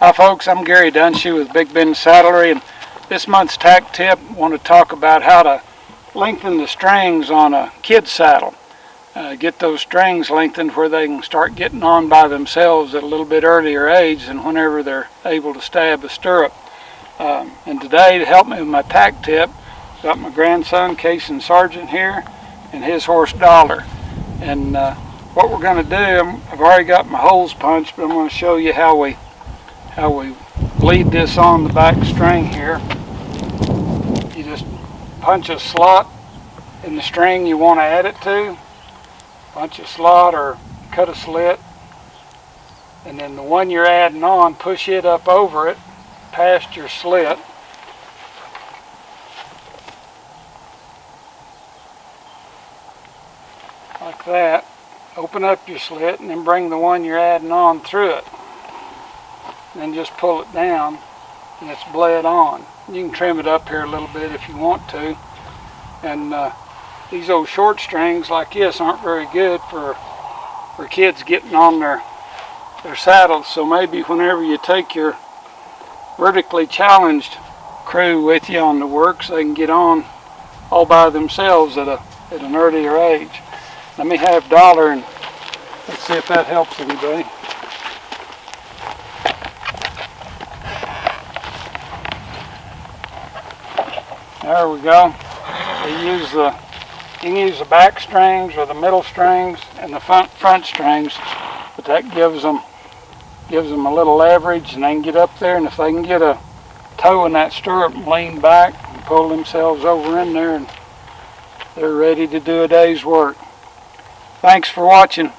Hi folks, I'm Gary Dunshue with Big Bend Saddlery, and this month's Tack Tip, I want to talk about how to lengthen the strings on a kid's saddle. Get those strings lengthened where they can start getting on by themselves at a little bit earlier age than whenever they're able to stab a stirrup. And today, to help me with my Tack Tip, I've got my grandson Casey Sargent here and his horse Dollar. And what we're going to do, I've already got my holes punched, but I'm going to show you how we bleed this on the back string here. You just punch a slot in the string you want to add it to, punch a slot or cut a slit, and then the one you're adding on, push it up over it past your slit. Like that. Open up your slit and then bring the one you're adding on through it. Then just pull it down and it's bled on. You can trim it up here a little bit if you want to. And these old short strings like this aren't very good for kids getting on their saddles. So maybe whenever you take your vertically challenged crew with you on the work, so they can get on all by themselves at an earlier age. Let me have Dollar and let's see if that helps anybody. There we go. You can use the back strings or the middle strings and the front strings, but that gives them a little leverage, and they can get up there, and if they can get a toe in that stirrup and lean back and pull themselves over in there, and they're ready to do a day's work. Thanks for watching.